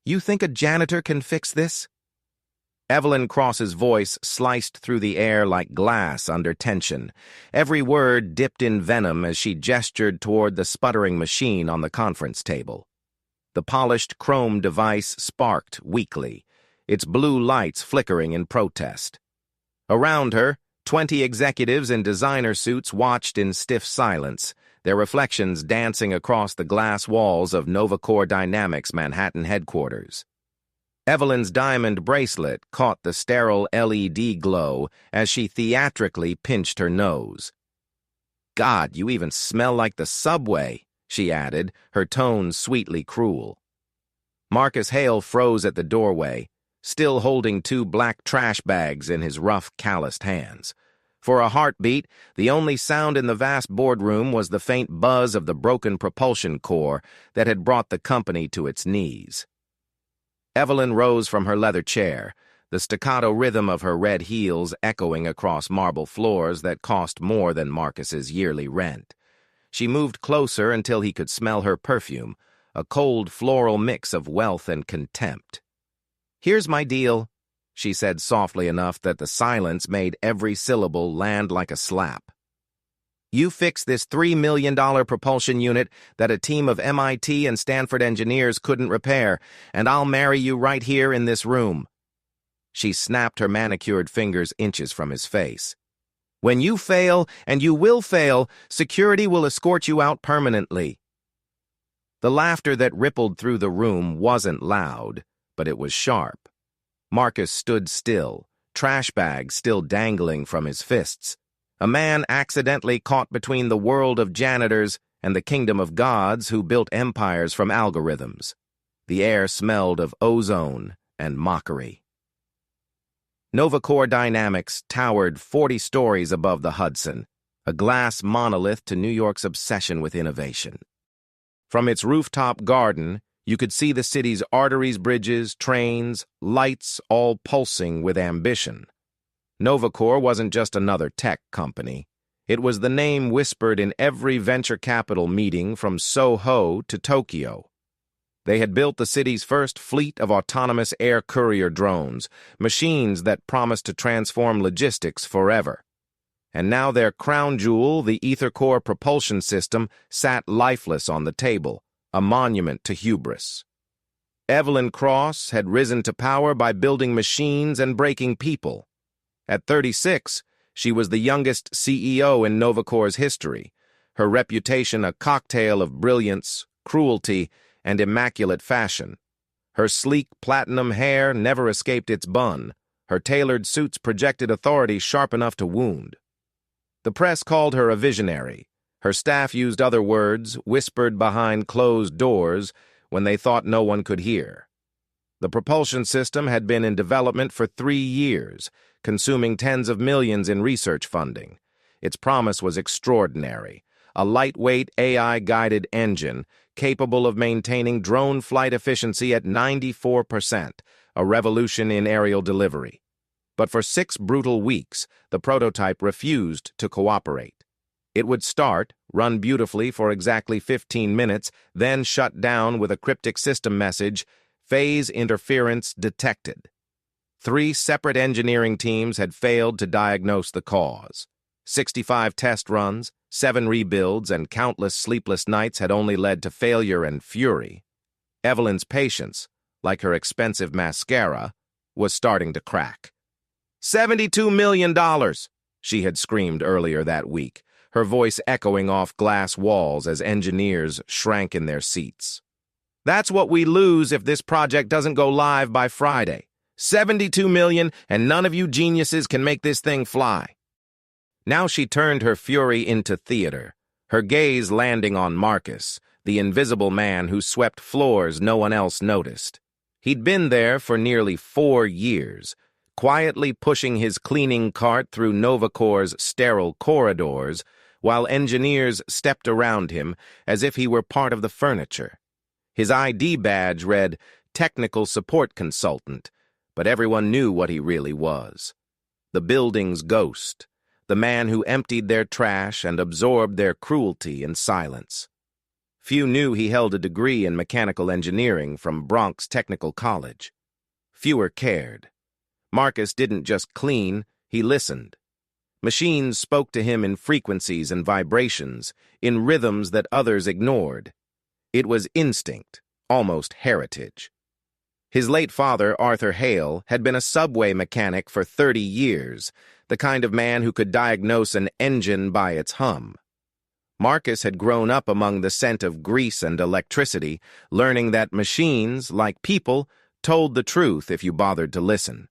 You think a janitor can fix this? Evelyn Cross's voice sliced through the air like glass under tension. Every word dipped in venom as she gestured toward the sputtering machine on the conference table. The polished chrome device sparked weakly, its blue lights flickering in protest. Around her, 20 executives in designer suits watched in stiff silence, their reflections dancing across the glass walls of Novacore Dynamics' Manhattan headquarters. Evelyn's diamond bracelet caught the sterile LED glow as she theatrically pinched her nose. "God, you even smell like the subway," she added, her tone sweetly cruel. Marcus Hale froze at the doorway, still holding 2 black trash bags in his rough, calloused hands. For a heartbeat, the only sound in the vast boardroom was the faint buzz of the broken propulsion core that had brought the company to its knees. Evelyn rose from her leather chair, the staccato rhythm of her red heels echoing across marble floors that cost more than Marcus's yearly rent. She moved closer until he could smell her perfume, a cold floral mix of wealth and contempt. "Here's my deal," she said softly enough that the silence made every syllable land like a slap. "You fix this $3 million propulsion unit that a team of MIT and Stanford engineers couldn't repair, and I'll marry you right here in this room." She snapped her manicured fingers inches from his face. "When you fail, and you will fail, security will escort you out permanently." The laughter that rippled through the room wasn't loud, but it was sharp. Marcus stood still, trash bags still dangling from his fists. A man accidentally caught between the world of janitors and the kingdom of gods who built empires from algorithms. The air smelled of ozone and mockery. Novacore Dynamics towered 40 stories above the Hudson, a glass monolith to New York's obsession with innovation. From its rooftop garden, you could see the city's arteries, bridges, trains, lights, all pulsing with ambition. Novacore wasn't just another tech company. It was the name whispered in every venture capital meeting from Soho to Tokyo. They had built the city's first fleet of autonomous air courier drones, machines that promised to transform logistics forever. And now their crown jewel, the EtherCore propulsion system, sat lifeless on the table, a monument to hubris. Evelyn Cross had risen to power by building machines and breaking people. At 36, she was the youngest CEO in Novacore's history, her reputation a cocktail of brilliance, cruelty, and immaculate fashion. Her sleek platinum hair never escaped its bun, her tailored suits projected authority sharp enough to wound. The press called her a visionary. Her staff used other words, whispered behind closed doors, when they thought no one could hear. The propulsion system had been in development for 3 years, consuming tens of millions in research funding. Its promise was extraordinary, a lightweight AI-guided engine capable of maintaining drone flight efficiency at 94%, a revolution in aerial delivery. But for 6 brutal weeks, the prototype refused to cooperate. It would start, run beautifully for exactly 15 minutes, then shut down with a cryptic system message, "Phase interference detected." 3 separate engineering teams had failed to diagnose the cause. 65 test runs, 7 rebuilds, and countless sleepless nights had only led to failure and fury. Evelyn's patience, like her expensive mascara, was starting to crack. $72 million, she had screamed earlier that week, her voice echoing off glass walls as engineers shrank in their seats. "That's what we lose if this project doesn't go live by Friday. 72 million, and none of you geniuses can make this thing fly." Now she turned her fury into theater, her gaze landing on Marcus, the invisible man who swept floors no one else noticed. He'd been there for nearly 4 years, quietly pushing his cleaning cart through Novacore's sterile corridors, while engineers stepped around him as if he were part of the furniture. His ID badge read Technical Support Consultant, but everyone knew what he really was. The building's ghost, the man who emptied their trash and absorbed their cruelty in silence. Few knew he held a degree in mechanical engineering from Bronx Technical College. Fewer cared. Marcus didn't just clean, he listened. Machines spoke to him in frequencies and vibrations, in rhythms that others ignored. It was instinct, almost heritage. His late father, Arthur Hale, had been a subway mechanic for 30 years, the kind of man who could diagnose an engine by its hum. Marcus had grown up among the scent of grease and electricity, learning that machines, like people, told the truth if you bothered to listen.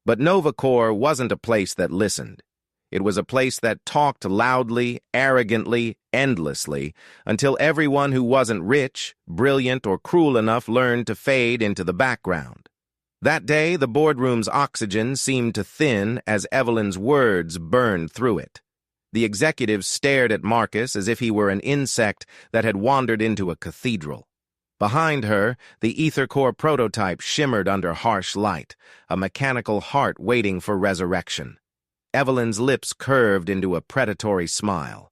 But NovaCore wasn't a place that listened. It was a place that talked loudly, arrogantly, endlessly, until everyone who wasn't rich, brilliant, or cruel enough learned to fade into the background. That day, the boardroom's oxygen seemed to thin as Evelyn's words burned through it. The executives stared at Marcus as if he were an insect that had wandered into a cathedral. Behind her, the EtherCore prototype shimmered under harsh light, a mechanical heart waiting for resurrection. Evelyn's lips curved into a predatory smile.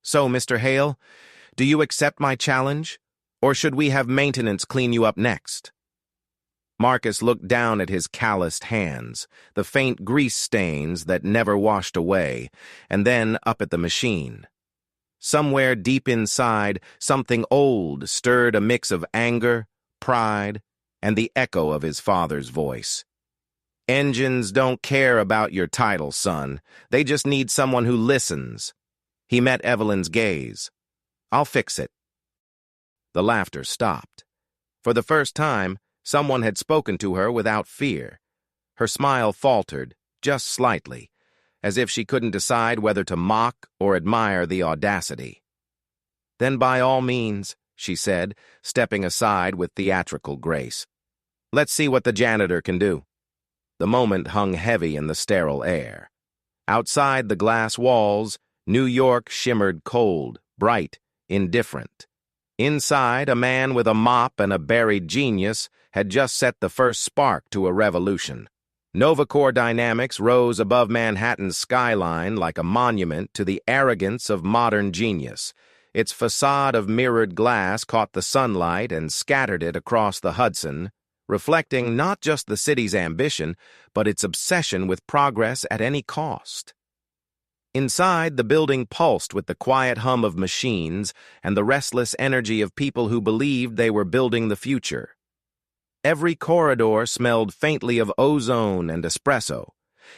"So, Mr. Hale, do you accept my challenge? Or should we have maintenance clean you up next?" Marcus looked down at his calloused hands, the faint grease stains that never washed away, and then up at the machine. Somewhere deep inside, something old stirred a mix of anger, pride, and the echo of his father's voice. "Engines don't care about your title, son. They just need someone who listens." He met Evelyn's gaze. "I'll fix it." The laughter stopped. For the first time, someone had spoken to her without fear. Her smile faltered, just slightly, as if she couldn't decide whether to mock or admire the audacity. "Then by all means," she said, stepping aside with theatrical grace. "Let's see what the janitor can do." The moment hung heavy in the sterile air. Outside the glass walls, New York shimmered cold, bright, indifferent. Inside, a man with a mop and a buried genius had just set the first spark to a revolution. NovaCore Dynamics rose above Manhattan's skyline like a monument to the arrogance of modern genius. Its facade of mirrored glass caught the sunlight and scattered it across the Hudson, reflecting not just the city's ambition, but its obsession with progress at any cost. Inside, the building pulsed with the quiet hum of machines and the restless energy of people who believed they were building the future. Every corridor smelled faintly of ozone and espresso.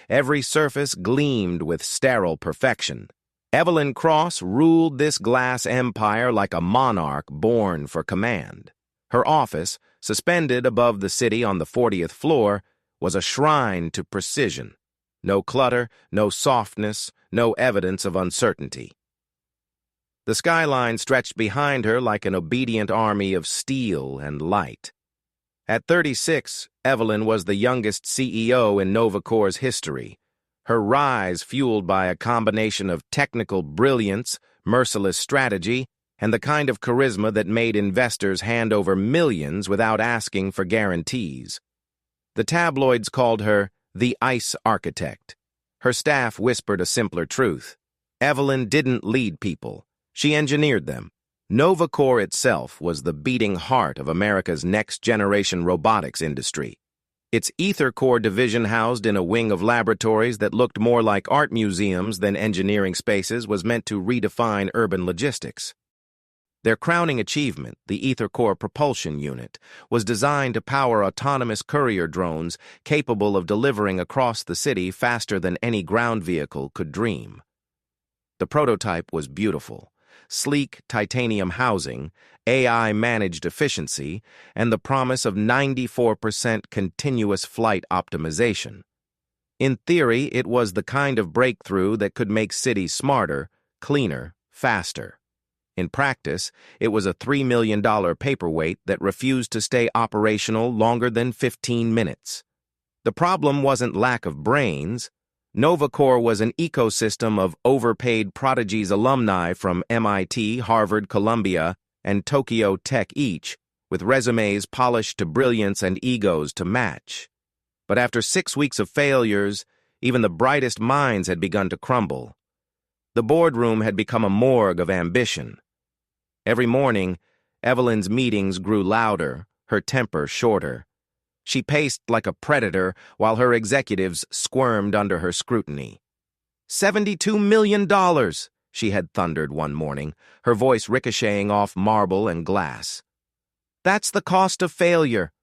Every surface gleamed with sterile perfection. Evelyn Cross ruled this glass empire like a monarch born for command. Her office, suspended above the city on the 40th floor, was a shrine to precision. No clutter, no softness, no evidence of uncertainty. The skyline stretched behind her like an obedient army of steel and light. At 36, Evelyn was the youngest CEO in NovaCore's history, her rise fueled by a combination of technical brilliance, merciless strategy, and the kind of charisma that made investors hand over millions without asking for guarantees. The tabloids called her the Ice Architect. Her staff whispered a simpler truth. Evelyn didn't lead people. She engineered them. NovaCore itself was the beating heart of America's next-generation robotics industry. Its EtherCore division, housed in a wing of laboratories that looked more like art museums than engineering spaces, was meant to redefine urban logistics. Their crowning achievement, the EtherCore Propulsion Unit, was designed to power autonomous courier drones capable of delivering across the city faster than any ground vehicle could dream. The prototype was beautiful. Sleek titanium housing, AI-managed efficiency, and the promise of 94% continuous flight optimization. In theory, it was the kind of breakthrough that could make cities smarter, cleaner, faster. In practice, it was a $3 million paperweight that refused to stay operational longer than 15 minutes. The problem wasn't lack of brains. NovaCore was an ecosystem of overpaid prodigies alumni from MIT, Harvard, Columbia, and Tokyo Tech each, with resumes polished to brilliance and egos to match. But after 6 weeks of failures, even the brightest minds had begun to crumble. The boardroom had become a morgue of ambition. Every morning, Evelyn's meetings grew louder, her temper shorter. She paced like a predator while her executives squirmed under her scrutiny. $72 million, she had thundered one morning, her voice ricocheting off marble and glass. That's the cost of failure.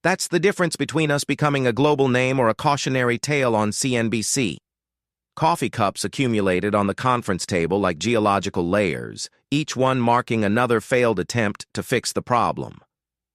That's the difference between us becoming a global name or a cautionary tale on CNBC. Coffee cups accumulated on the conference table like geological layers, each one marking another failed attempt to fix the problem.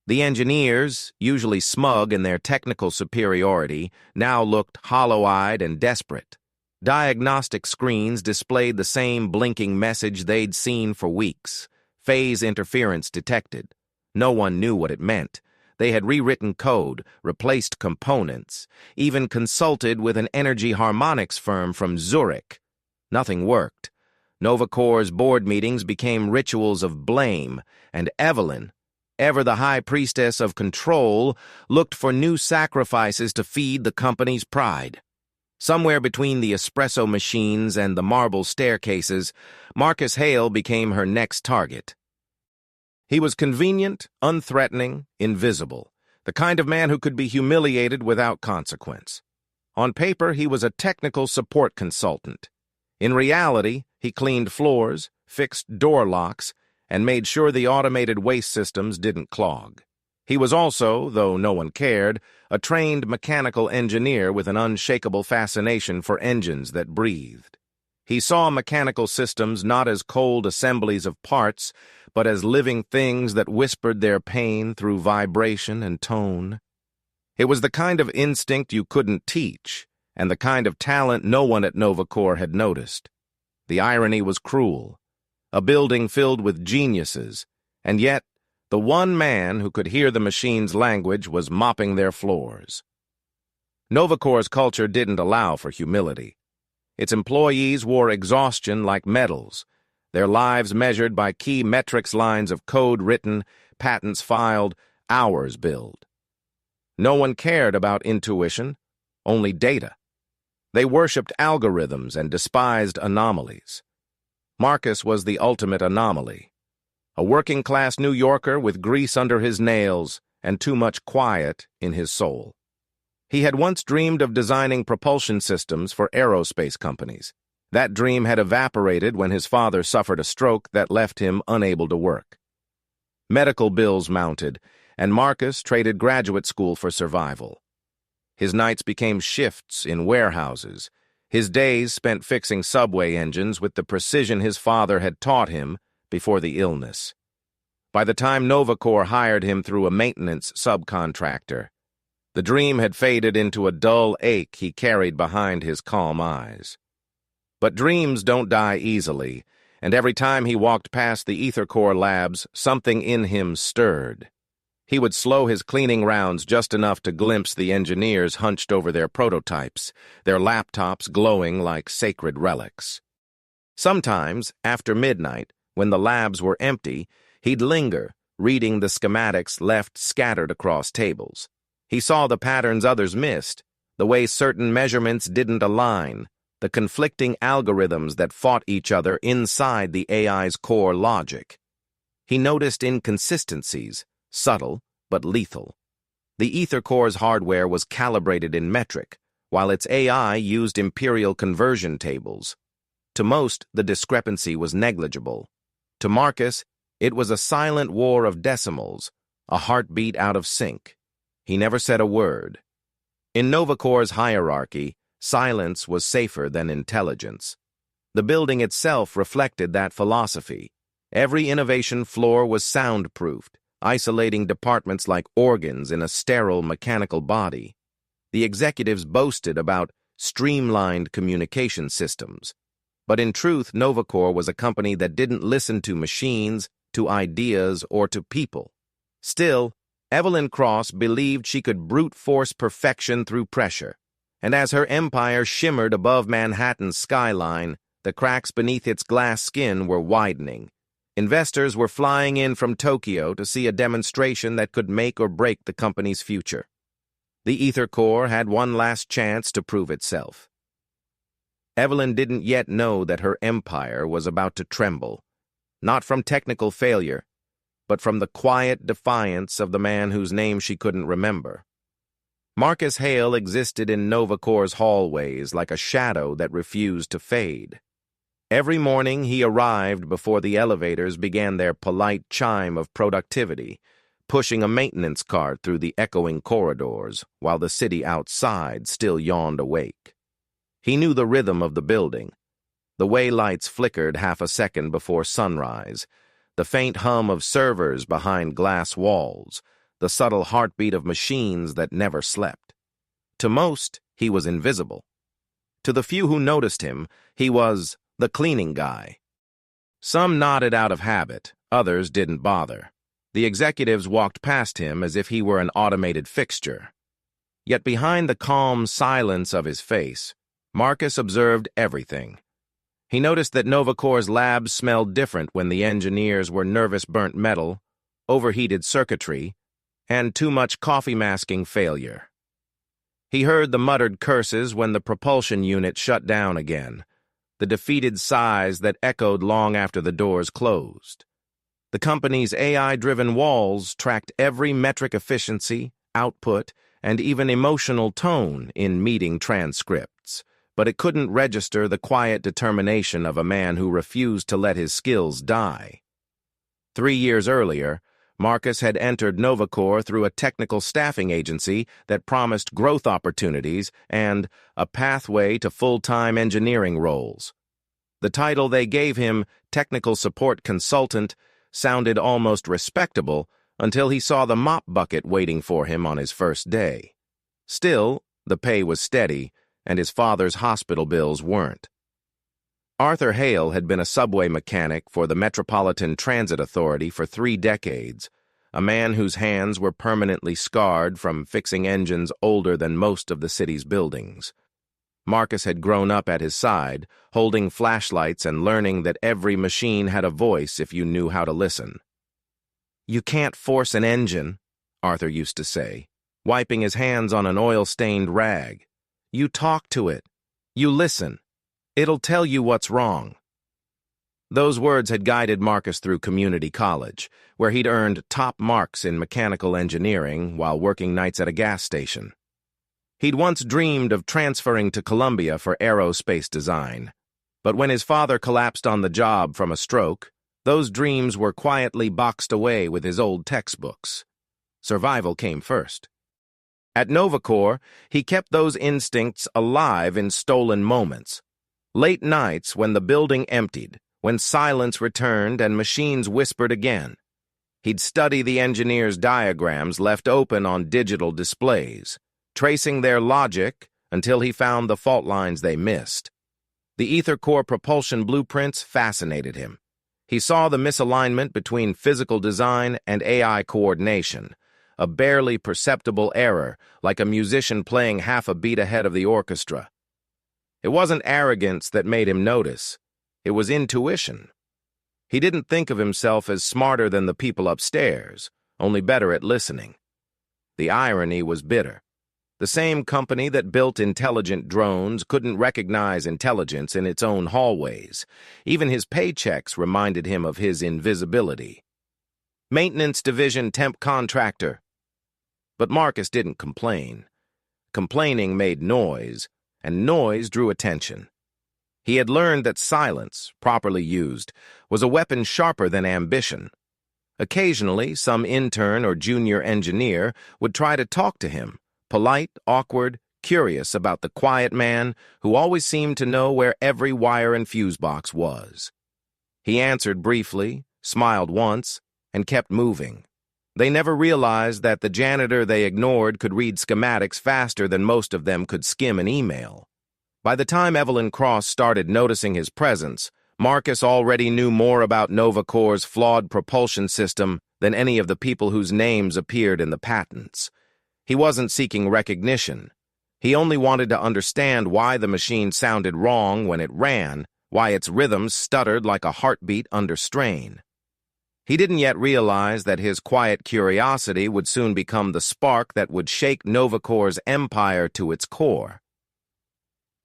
The engineers, usually smug in their technical superiority, now looked hollow-eyed and desperate. Diagnostic screens displayed the same blinking message they'd seen for weeks. Phase interference detected. No one knew what it meant. They had rewritten code, replaced components, even consulted with an energy harmonics firm from Zurich. Nothing worked. Novacore's board meetings became rituals of blame, and Evelyn, ever the high priestess of control, looked for new sacrifices to feed the company's pride. Somewhere between the espresso machines and the marble staircases, Marcus Hale became her next target. He was convenient, unthreatening, invisible, the kind of man who could be humiliated without consequence. On paper, he was a technical support consultant. In reality, he cleaned floors, fixed door locks, and made sure the automated waste systems didn't clog. He was also, though no one cared, a trained mechanical engineer with an unshakable fascination for engines that breathed. He saw mechanical systems not as cold assemblies of parts, but as living things that whispered their pain through vibration and tone. It was the kind of instinct you couldn't teach, and the kind of talent no one at Novacore had noticed. The irony was cruel. A building filled with geniuses, and yet the one man who could hear the machine's language was mopping their floors. Novacore's culture didn't allow for humility. Its employees wore exhaustion like medals, their lives measured by key metrics lines of code written, patents filed, hours billed. No one cared about intuition, only data. They worshipped algorithms and despised anomalies. Marcus was the ultimate anomaly. A working-class New Yorker with grease under his nails and too much quiet in his soul. He had once dreamed of designing propulsion systems for aerospace companies. That dream had evaporated when his father suffered a stroke that left him unable to work. Medical bills mounted, and Marcus traded graduate school for survival. His nights became shifts in warehouses, his days spent fixing subway engines with the precision his father had taught him before the illness. By the time Novacore hired him through a maintenance subcontractor, the dream had faded into a dull ache he carried behind his calm eyes. But dreams don't die easily, and every time he walked past the EtherCore labs, something in him stirred. He would slow his cleaning rounds just enough to glimpse the engineers hunched over their prototypes, their laptops glowing like sacred relics. Sometimes, after midnight, when the labs were empty, he'd linger, reading the schematics left scattered across tables. He saw the patterns others missed, the way certain measurements didn't align, the conflicting algorithms that fought each other inside the AI's core logic. He noticed inconsistencies, subtle but lethal. The EtherCore's hardware was calibrated in metric, while its AI used imperial conversion tables. To most, the discrepancy was negligible. To Marcus, it was a silent war of decimals, a heartbeat out of sync. He never said a word. In Novacore's hierarchy, silence was safer than intelligence. The building itself reflected that philosophy. Every innovation floor was soundproofed, isolating departments like organs in a sterile mechanical body. The executives boasted about streamlined communication systems. But in truth, Novacore was a company that didn't listen to machines, to ideas, or to people. Still, Evelyn Cross believed she could brute force perfection through pressure, and as her empire shimmered above Manhattan's skyline, the cracks beneath its glass skin were widening. Investors were flying in from Tokyo to see a demonstration that could make or break the company's future. The EtherCore had one last chance to prove itself. Evelyn didn't yet know that her empire was about to tremble. not from technical failure, but from the quiet defiance of the man whose name she couldn't remember. Marcus Hale existed in Novacore's hallways like a shadow that refused to fade. Every morning he arrived before the elevators began their polite chime of productivity, pushing a maintenance cart through the echoing corridors while the city outside still yawned awake. He knew the rhythm of the building. The way lights flickered half a second before sunrise, the faint hum of servers behind glass walls, the subtle heartbeat of machines that never slept. To most, he was invisible. To the few who noticed him, he was the cleaning guy. Some nodded out of habit, others didn't bother. The executives walked past him as if he were an automated fixture. Yet behind the calm silence of his face, Marcus observed everything. He noticed that Novacore's labs smelled different when the engineers were nervous burnt metal, overheated circuitry, and too much coffee-masking failure. He heard the muttered curses when the propulsion unit shut down again, the defeated sighs that echoed long after the doors closed. The company's AI-driven walls tracked every metric efficiency, output, and even emotional tone in meeting transcripts, but it couldn't register the quiet determination of a man who refused to let his skills die. 3 years earlier, Marcus had entered Novacore through a technical staffing agency that promised growth opportunities and a pathway to full-time engineering roles. The title they gave him, Technical Support Consultant, sounded almost respectable until he saw the mop bucket waiting for him on his first day. Still, the pay was steady, and his father's hospital bills weren't. Arthur Hale had been a subway mechanic for the Metropolitan Transit Authority for 3 decades, a man whose hands were permanently scarred from fixing engines older than most of the city's buildings. Marcus had grown up at his side, holding flashlights and learning that every machine had a voice if you knew how to listen. "You can't force an engine," Arthur used to say, wiping his hands on an oil-stained rag. "You talk to it. You listen. It'll tell you what's wrong." Those words had guided Marcus through community college, where he'd earned top marks in mechanical engineering while working nights at a gas station. He'd once dreamed of transferring to Columbia for aerospace design, but when his father collapsed on the job from a stroke, those dreams were quietly boxed away with his old textbooks. Survival came first. At Novacore, he kept those instincts alive in stolen moments. Late nights when the building emptied, when silence returned and machines whispered again. He'd study the engineers' diagrams left open on digital displays, tracing their logic until he found the fault lines they missed. The ether core propulsion blueprints fascinated him. He saw the misalignment between physical design and AI coordination, a barely perceptible error, like a musician playing half a beat ahead of the orchestra. It wasn't arrogance that made him notice. It was intuition. He didn't think of himself as smarter than the people upstairs, only better at listening. The irony was bitter. The same company that built intelligent drones couldn't recognize intelligence in its own hallways. Even his paychecks reminded him of his invisibility. Maintenance division temp contractor. But Marcus didn't complain. Complaining made noise, and noise drew attention. He had learned that silence, properly used, was a weapon sharper than ambition. Occasionally, some intern or junior engineer would try to talk to him, polite, awkward, curious about the quiet man who always seemed to know where every wire and fuse box was. He answered briefly, smiled once, and kept moving. They never realized that the janitor they ignored could read schematics faster than most of them could skim an email. By the time Evelyn Cross started noticing his presence, Marcus already knew more about Novacore's flawed propulsion system than any of the people whose names appeared in the patents. He wasn't seeking recognition. He only wanted to understand why the machine sounded wrong when it ran, why its rhythms stuttered like a heartbeat under strain. He didn't yet realize that his quiet curiosity would soon become the spark that would shake Novacore's empire to its core.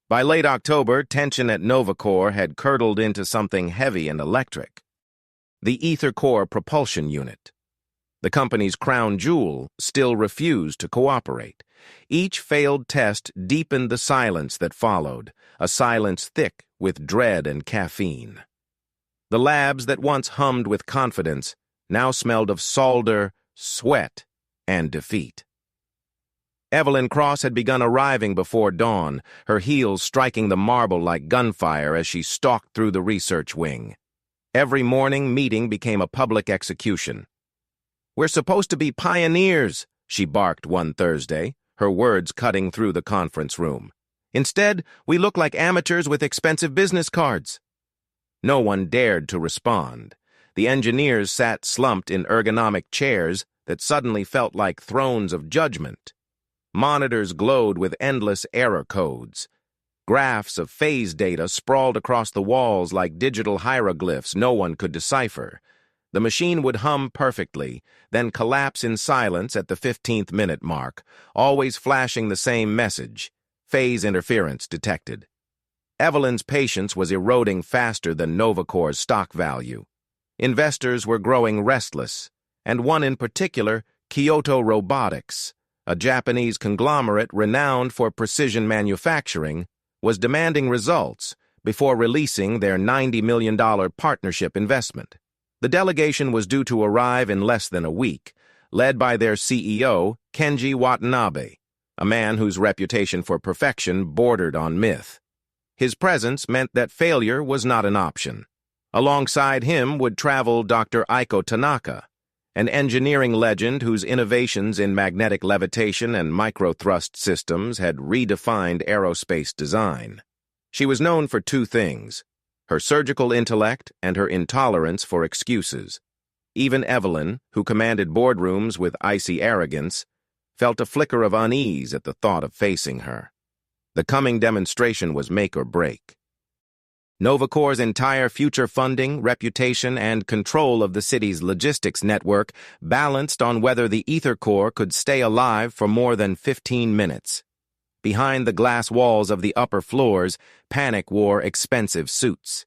By late October, tension at Novacore had curdled into something heavy and electric. the Ether Core propulsion unit. The company's crown jewel still refused to cooperate. Each failed test deepened the silence that followed, a silence thick with dread and caffeine. The labs that once hummed with confidence now smelled of solder, sweat, and defeat. Evelyn Cross had begun arriving before dawn, her heels striking the marble like gunfire as she stalked through the research wing. Every morning meeting became a public execution. "We're supposed to be pioneers," she barked one Thursday, her words cutting through the conference room. "Instead, we look like amateurs with expensive business cards." No one dared to respond. The engineers sat slumped in ergonomic chairs that suddenly felt like thrones of judgment. Monitors glowed with endless error codes. Graphs of phase data sprawled across the walls like digital hieroglyphs no one could decipher. The machine would hum perfectly, then collapse in silence at the 15th minute mark, always flashing the same message: phase interference detected. Evelyn's patience was eroding faster than Novacore's stock value. Investors were growing restless, and one in particular, Kyoto Robotics, a Japanese conglomerate renowned for precision manufacturing, was demanding results before releasing their $90 million partnership investment. The delegation was due to arrive in less than a week, led by their CEO, Kenji Watanabe, a man whose reputation for perfection bordered on myth. His presence meant that failure was not an option. Alongside him would travel Dr. Aiko Tanaka, an engineering legend whose innovations in magnetic levitation and microthrust systems had redefined aerospace design. She was known for two things: her surgical intellect and her intolerance for excuses. Even Evelyn, who commanded boardrooms with icy arrogance, felt a flicker of unease at the thought of facing her. The coming demonstration was make or break. Novacore's entire future funding, reputation, and control of the city's logistics network balanced on whether the Ether Core could stay alive for more than 15 minutes. Behind the glass walls of the upper floors, panic wore expensive suits.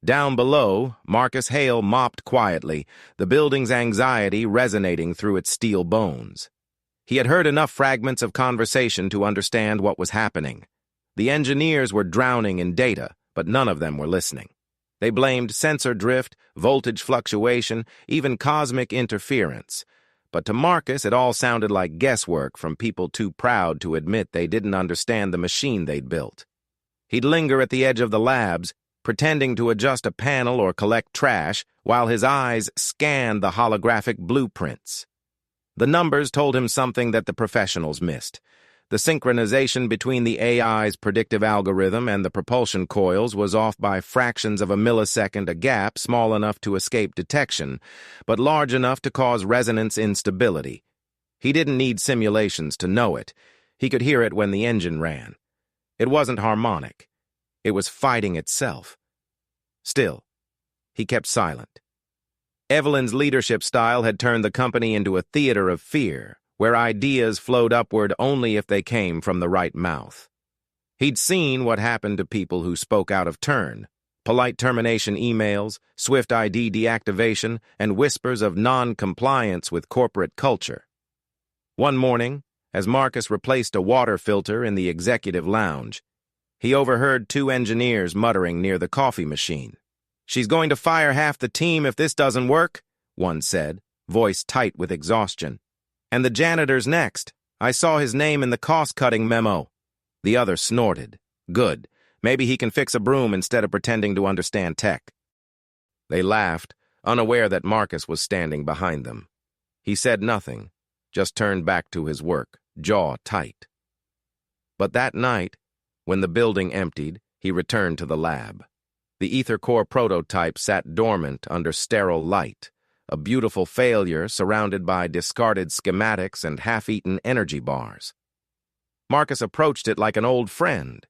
Down below, Marcus Hale mopped quietly, the building's anxiety resonating through its steel bones. He had heard enough fragments of conversation to understand what was happening. The engineers were drowning in data, but none of them were listening. They blamed sensor drift, voltage fluctuation, even cosmic interference. But to Marcus, it all sounded like guesswork from people too proud to admit they didn't understand the machine they'd built. He'd linger at the edge of the labs, pretending to adjust a panel or collect trash, while his eyes scanned the holographic blueprints. The numbers told him something that the professionals missed. The synchronization between the AI's predictive algorithm and the propulsion coils was off by fractions of a millisecond, a gap small enough to escape detection, but large enough to cause resonance instability. He didn't need simulations to know it. He could hear it when the engine ran. It wasn't harmonic. It was fighting itself. Still, he kept silent. Evelyn's leadership style had turned the company into a theater of fear, where ideas flowed upward only if they came from the right mouth. He'd seen what happened to people who spoke out of turn: polite termination emails, swift ID deactivation, and whispers of non-compliance with corporate culture. One morning, as Marcus replaced a water filter in the executive lounge, he overheard two engineers muttering near the coffee machine. "She's going to fire half the team if this doesn't work," one said, voice tight with exhaustion. "And the janitor's next. I saw his name in the cost-cutting memo." The other snorted. "Good. Maybe he can fix a broom instead of pretending to understand tech." They laughed, unaware that Marcus was standing behind them. He said nothing, just turned back to his work, jaw tight. But that night, when the building emptied, he returned to the lab. The Ether Core prototype sat dormant under sterile light, a beautiful failure surrounded by discarded schematics and half-eaten energy bars. Marcus approached it like an old friend.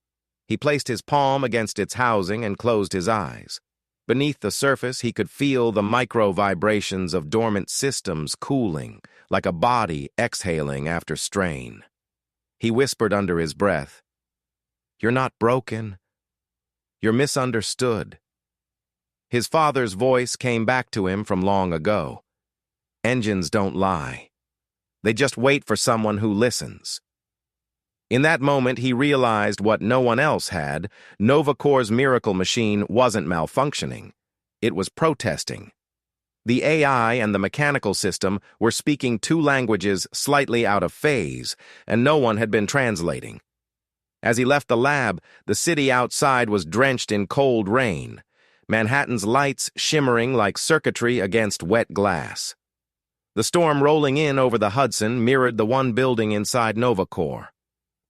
He placed his palm against its housing and closed his eyes. Beneath the surface, he could feel the micro-vibrations of dormant systems cooling, like a body exhaling after strain. He whispered under his breath, "You're not broken. You're misunderstood." His father's voice came back to him from long ago. Engines don't lie. They just wait for someone who listens. In that moment, he realized what no one else had. Novacore's miracle machine wasn't malfunctioning. It was protesting. The AI and the mechanical system were speaking two languages slightly out of phase, and no one had been translating. As he left the lab, the city outside was drenched in cold rain, Manhattan's lights shimmering like circuitry against wet glass. The storm rolling in over the Hudson mirrored the one building inside Novacore.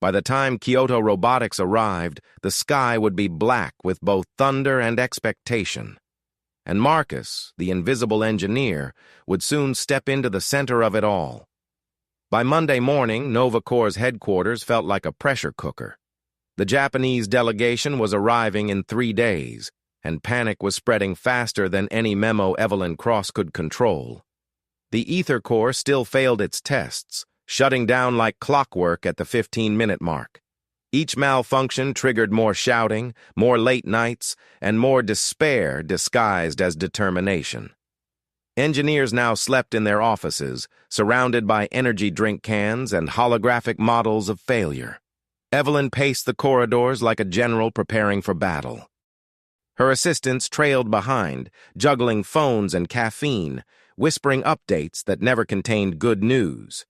By the time Kyoto Robotics arrived, the sky would be black with both thunder and expectation. And Marcus, the invisible engineer, would soon step into the center of it all. By Monday morning, Novacore's headquarters felt like a pressure cooker. The Japanese delegation was arriving in 3 days, and panic was spreading faster than any memo Evelyn Cross could control. The Ether Core still failed its tests, shutting down like clockwork at the 15-minute mark. Each malfunction triggered more shouting, more late nights, and more despair disguised as determination. Engineers now slept in their offices, surrounded by energy drink cans and holographic models of failure. Evelyn paced the corridors like a general preparing for battle. Her assistants trailed behind, juggling phones and caffeine, whispering updates that never contained good news.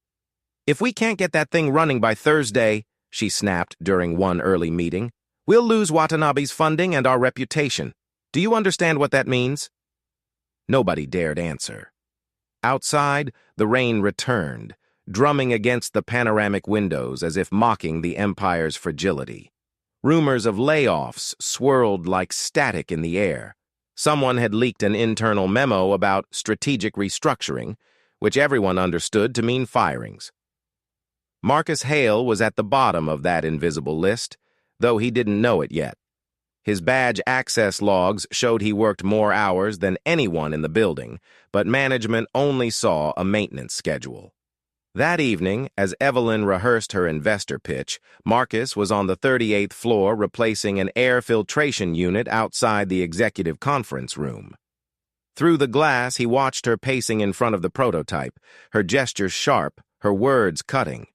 "If we can't get that thing running by Thursday," she snapped during one early meeting, "we'll lose Watanabe's funding and our reputation. Do you understand what that means?" Nobody dared answer. Outside, the rain returned, drumming against the panoramic windows as if mocking the empire's fragility. Rumors of layoffs swirled like static in the air. Someone had leaked an internal memo about strategic restructuring, which everyone understood to mean firings. Marcus Hale was at the bottom of that invisible list, though he didn't know it yet. His badge access logs showed he worked more hours than anyone in the building, but management only saw a maintenance schedule. That evening, as Evelyn rehearsed her investor pitch, Marcus was on the 38th floor replacing an air filtration unit outside the executive conference room. Through the glass, he watched her pacing in front of the prototype, her gestures sharp, her words cutting.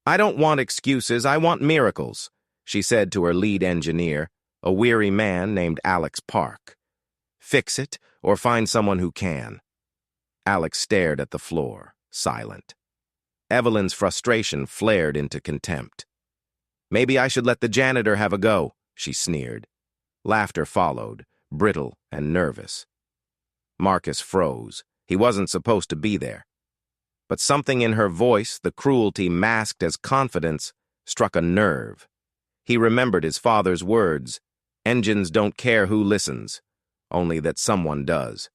"I don't want excuses, I want miracles," she said to her lead engineer, a weary man named Alex Park. "Fix it, or find someone who can." Alex stared at the floor, silent. Evelyn's frustration flared into contempt. "Maybe I should let the janitor have a go," she sneered. Laughter followed, brittle and nervous. Marcus froze. He wasn't supposed to be there. But something in her voice, the cruelty masked as confidence, struck a nerve. He remembered his father's words, "Engines don't care who listens, only that someone does."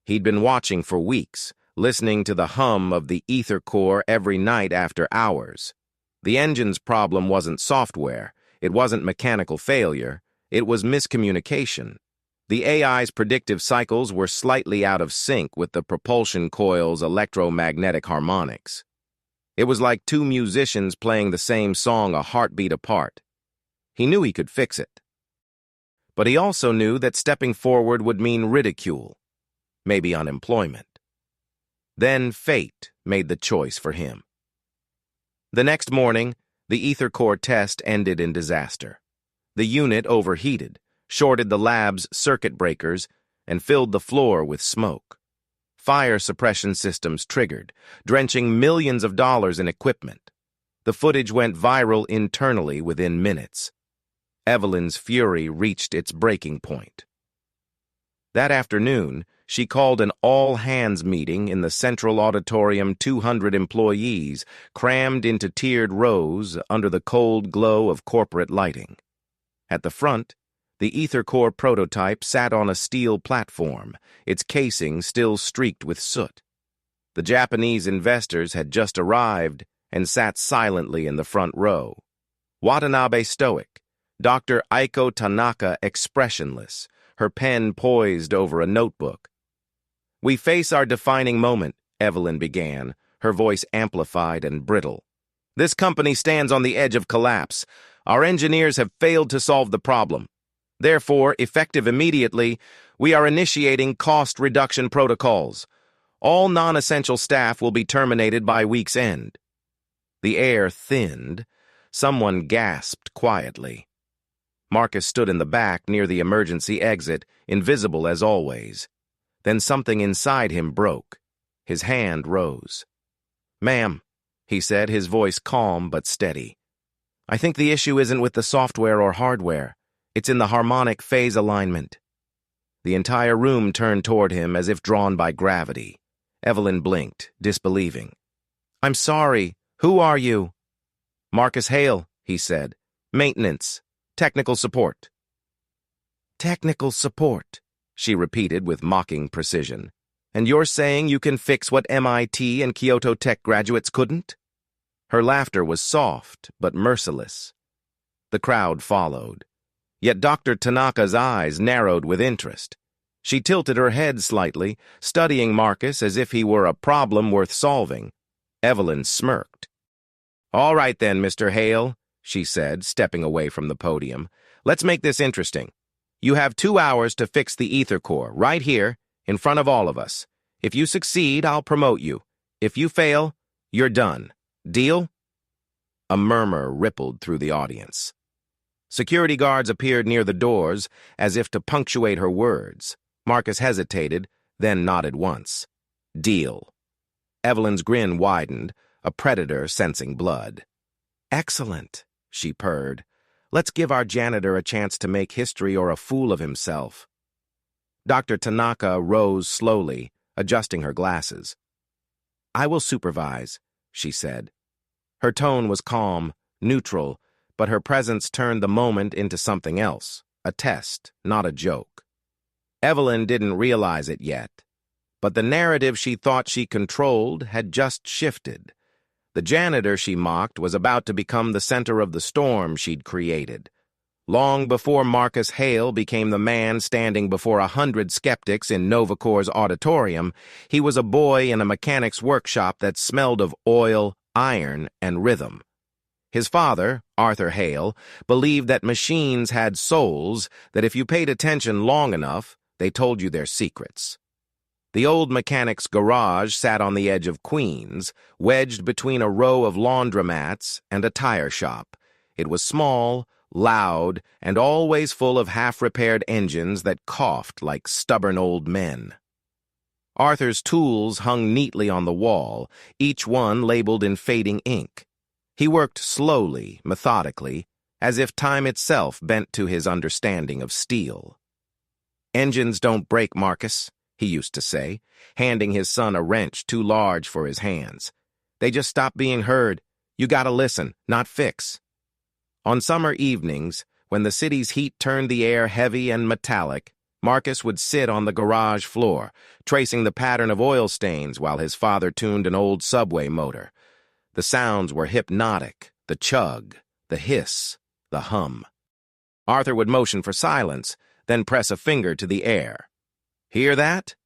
He'd been watching for weeks, listening to the hum of the Ether Core every night after hours. The engine's problem wasn't software, it wasn't mechanical failure, it was miscommunication. The AI's predictive cycles were slightly out of sync with the propulsion coil's electromagnetic harmonics. It was like two musicians playing the same song a heartbeat apart. He knew he could fix it. But he also knew that stepping forward would mean ridicule, maybe unemployment. Then fate made the choice for him. The next morning, the Ether Core test ended in disaster. The unit overheated, shorted the lab's circuit breakers, and filled the floor with smoke. Fire suppression systems triggered, drenching millions of dollars in equipment. The footage went viral internally within minutes. Evelyn's fury reached its breaking point. That afternoon, she called an all-hands meeting in the central auditorium. 200 employees crammed into tiered rows under the cold glow of corporate lighting. At the front, the Ether Core prototype sat on a steel platform, its casing still streaked with soot. The Japanese investors had just arrived and sat silently in the front row. Watanabe stoic, Dr. Aiko Tanaka expressionless, her pen poised over a notebook. "We face our defining moment," Evelyn began, her voice amplified and brittle. "This company stands on the edge of collapse. Our engineers have failed to solve the problem. Therefore, effective immediately, We are initiating cost reduction protocols. All non-essential staff will be terminated by week's end." The air thinned. Someone gasped quietly. Marcus stood in the back near the emergency exit, invisible as always. Then something inside him broke. His hand rose. "Ma'am," he said, his voice calm but steady. "I think the issue isn't with the software or hardware. It's in the harmonic phase alignment." The entire room turned toward him as if drawn by gravity. Evelyn blinked, disbelieving. "I'm sorry. Who are you?" "Marcus Hale," he said. "Maintenance. Technical support." "Technical support," she repeated with mocking precision. "And you're saying you can fix what MIT and Kyoto Tech graduates couldn't?" Her laughter was soft but merciless. The crowd followed. Yet Dr. Tanaka's eyes narrowed with interest. She tilted her head slightly, studying Marcus as if he were a problem worth solving. Evelyn smirked. "All right then, Mr. Hale," she said, stepping away from the podium. "Let's make this interesting. You have 2 hours to fix the ether core, right here, in front of all of us. If you succeed, I'll promote you. If you fail, you're done. Deal?" A murmur rippled through the audience. Security guards appeared near the doors, as if to punctuate her words. Marcus hesitated, then nodded once. "Deal." Evelyn's grin widened, a predator sensing blood. "Excellent," she purred. "Let's give our janitor a chance to make history or a fool of himself." Dr. Tanaka rose slowly, adjusting her glasses. "I will supervise," she said. Her tone was calm, neutral, but her presence turned the moment into something else, a test, not a joke. Evelyn didn't realize it yet, but the narrative she thought she controlled had just shifted. The janitor she mocked was about to become the center of the storm she'd created. Long before Marcus Hale became the man standing before 100 skeptics in Novacore's auditorium, he was a boy in a mechanic's workshop that smelled of oil, iron, and rhythm. His father, Arthur Hale, believed that machines had souls, that if you paid attention long enough, they told you their secrets. The old mechanic's garage sat on the edge of Queens, wedged between a row of laundromats and a tire shop. It was small, loud, and always full of half-repaired engines that coughed like stubborn old men. Arthur's tools hung neatly on the wall, each one labeled in fading ink. He worked slowly, methodically, as if time itself bent to his understanding of steel. "Engines don't break, Marcus," he used to say, handing his son a wrench too large for his hands. "They just stop being heard. You gotta listen, not fix." On summer evenings, when the city's heat turned the air heavy and metallic, Marcus would sit on the garage floor, tracing the pattern of oil stains while his father tuned an old subway motor. The sounds were hypnotic, the chug, the hiss, the hum. Arthur would motion for silence, then press a finger to the air. "Hear that?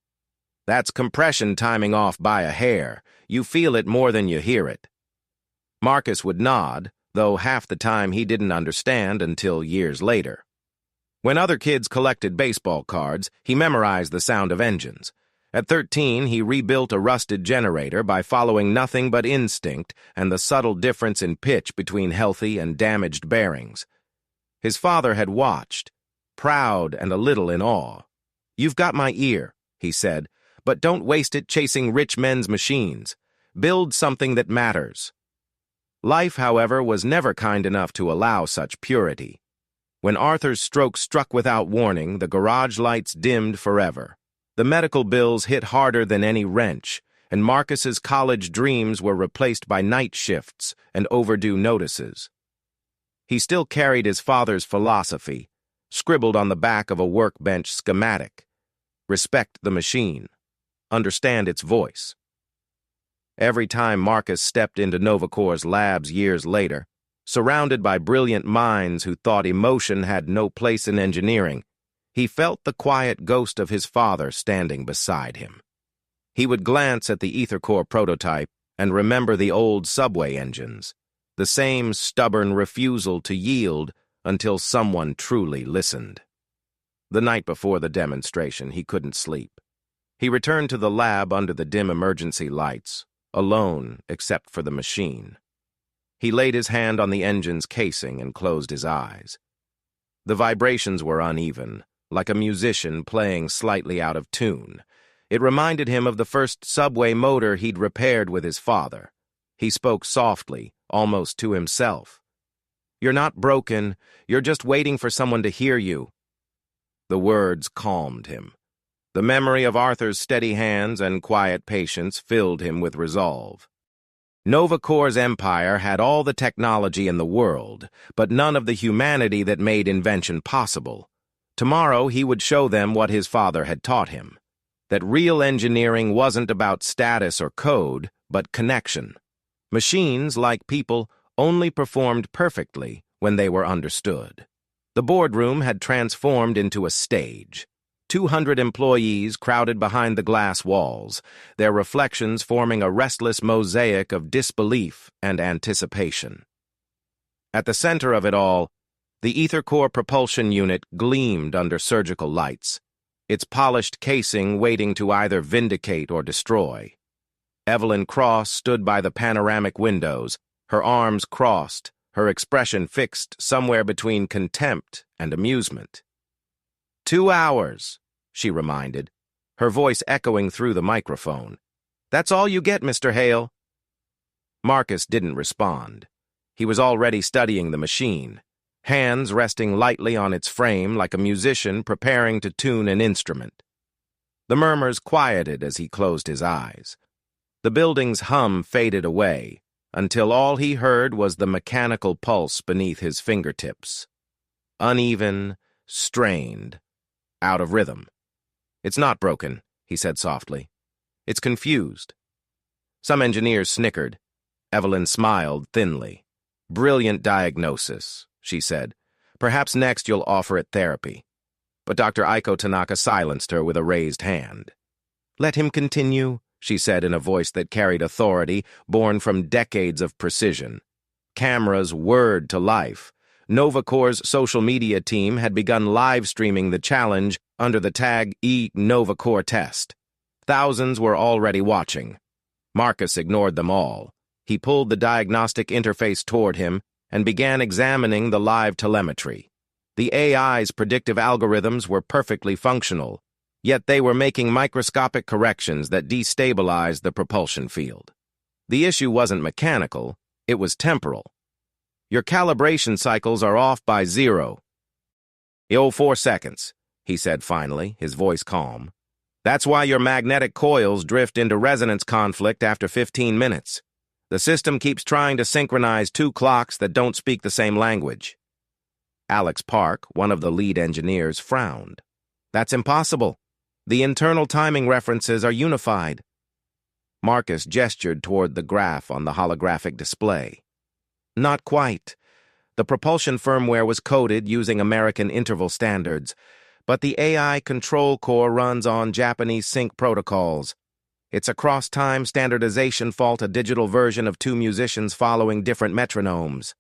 That's compression timing off by a hair. You feel it more than you hear it." Marcus would nod, though half the time he didn't understand until years later. When other kids collected baseball cards, he memorized the sound of engines. At 13, he rebuilt a rusted generator by following nothing but instinct and the subtle difference in pitch between healthy and damaged bearings. His father had watched, proud and a little in awe. "You've got my ear," he said, "but don't waste it chasing rich men's machines. Build something that matters." Life, however, was never kind enough to allow such purity. When Arthur's stroke struck without warning, the garage lights dimmed forever. The medical bills hit harder than any wrench, and Marcus's college dreams were replaced by night shifts and overdue notices. He still carried his father's philosophy, scribbled on the back of a workbench schematic. Respect the machine. Understand its voice. Every time Marcus stepped into Novacore's labs years later, surrounded by brilliant minds who thought emotion had no place in engineering, he felt the quiet ghost of his father standing beside him. He would glance at the EtherCore prototype and remember the old subway engines, the same stubborn refusal to yield until someone truly listened. The night before the demonstration, he couldn't sleep. He returned to the lab under the dim emergency lights, alone except for the machine. He laid his hand on the engine's casing and closed his eyes. The vibrations were uneven, like a musician playing slightly out of tune. It reminded him of the first subway motor he'd repaired with his father. He spoke softly, almost to himself. "You're not broken. You're just waiting for someone to hear you." The words calmed him. The memory of Arthur's steady hands and quiet patience filled him with resolve. NovaCore's empire had all the technology in the world, but none of the humanity that made invention possible. Tomorrow he would show them what his father had taught him, that real engineering wasn't about status or code, but connection. Machines, like people, only performed perfectly when they were understood. The boardroom had transformed into a stage. 200 employees crowded behind the glass walls, their reflections forming a restless mosaic of disbelief and anticipation. At the center of it all, the ether core propulsion unit gleamed under surgical lights, its polished casing waiting to either vindicate or destroy. Evelyn Cross stood by the panoramic windows, her arms crossed, her expression fixed somewhere between contempt and amusement. 2 hours, she reminded, her voice echoing through the microphone. "That's all you get, Mr. Hale." Marcus didn't respond. He was already studying the machine, hands resting lightly on its frame like a musician preparing to tune an instrument. The murmurs quieted as he closed his eyes. The building's hum faded away, until all he heard was the mechanical pulse beneath his fingertips. Uneven, strained, out of rhythm. "It's not broken," he said softly. "It's confused." Some engineers snickered. Evelyn smiled thinly. "Brilliant diagnosis," she said. "Perhaps next you'll offer it therapy." But Dr. Aiko Tanaka silenced her with a raised hand. "Let him continue," she said in a voice that carried authority, born from decades of precision. Cameras whirred to life. NovaCore's social media team had begun live-streaming the challenge under the tag #NovaCore Test. Thousands were already watching. Marcus ignored them all. He pulled the diagnostic interface toward him and began examining the live telemetry. The AI's predictive algorithms were perfectly functional, yet they were making microscopic corrections that destabilized the propulsion field. The issue wasn't mechanical, it was temporal. "Your calibration cycles are off by 0. 4 seconds, he said finally, his voice calm. "That's why your magnetic coils drift into resonance conflict after 15 minutes. The system keeps trying to synchronize 2 clocks that don't speak the same language." Alex Park, one of the lead engineers, frowned. "That's impossible. The internal timing references are unified." Marcus gestured toward the graph on the holographic display. "Not quite. The propulsion firmware was coded using American interval standards, but the AI control core runs on Japanese sync protocols. It's a cross-time standardization fault, a digital version of 2 musicians following different metronomes."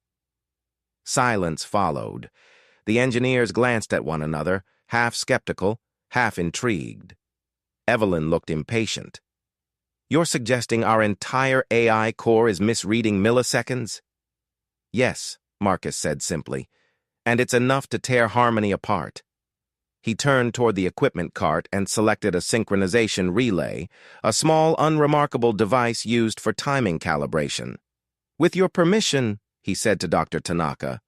Silence followed. The engineers glanced at one another, half skeptical, half intrigued. Evelyn looked impatient. "You're suggesting our entire AI core is misreading milliseconds?" "Yes," Marcus said simply, "and it's enough to tear harmony apart." He turned toward the equipment cart and selected a synchronization relay, a small, unremarkable device used for timing calibration. "With your permission," he said to Dr. Tanaka,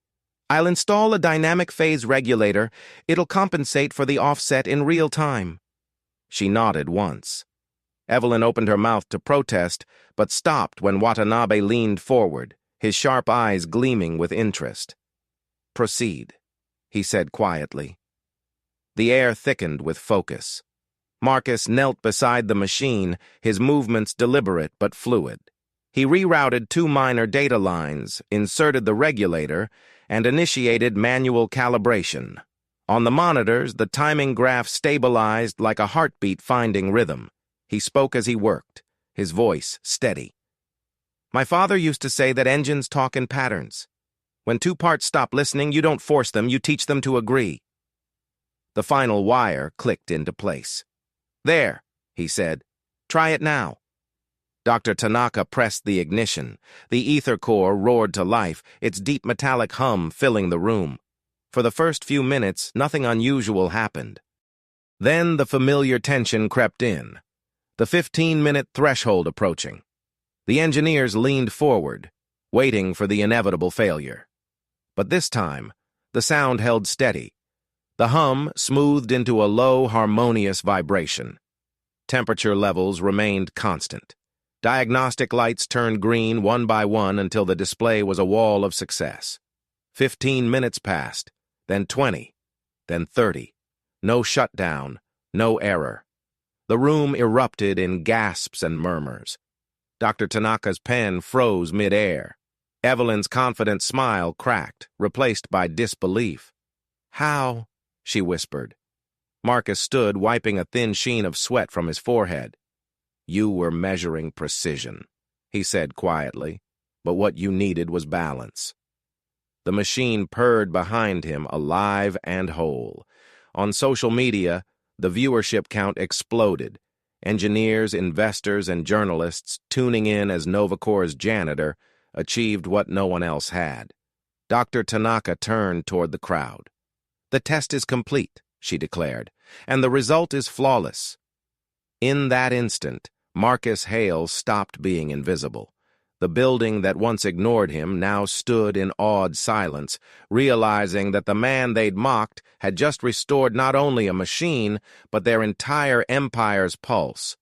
"I'll install a dynamic phase regulator. It'll compensate for the offset in real time." She nodded once. Evelyn opened her mouth to protest, but stopped when Watanabe leaned forward, his sharp eyes gleaming with interest. "Proceed," he said quietly. The air thickened with focus. Marcus knelt beside the machine, his movements deliberate but fluid. He rerouted 2 minor data lines, inserted the regulator, and initiated manual calibration. On the monitors, the timing graph stabilized like a heartbeat finding rhythm. He spoke as he worked, his voice steady. "My father used to say that engines talk in patterns. When 2 parts stop listening, you don't force them, you teach them to agree." The final wire clicked into place. "There," he said. "Try it now." Dr. Tanaka pressed the ignition. The ether core roared to life, its deep metallic hum filling the room. For the first few minutes, nothing unusual happened. Then the familiar tension crept in, the 15-minute threshold approaching. The engineers leaned forward, waiting for the inevitable failure. But this time, the sound held steady. The hum smoothed into a low, harmonious vibration. Temperature levels remained constant. Diagnostic lights turned green one by one until the display was a wall of success. 15 minutes passed, then 20, then 30. No shutdown, no error. The room erupted in gasps and murmurs. Dr. Tanaka's pen froze mid-air. Evelyn's confident smile cracked, replaced by disbelief. "How?" she whispered. Marcus stood, wiping a thin sheen of sweat from his forehead. "You were measuring precision," he said quietly, "but what you needed was balance." The machine purred behind him, alive and whole. On social media, the viewership count exploded. Engineers, investors, and journalists tuning in as Novacore's Janitor achieved what no one else had. Dr. Tanaka turned toward the crowd. "The test is complete," she declared, "and the result is flawless." In that instant, Marcus Hale stopped being invisible. The building that once ignored him now stood in awed silence, realizing that the man they'd mocked had just restored not only a machine, but their entire empire's pulse.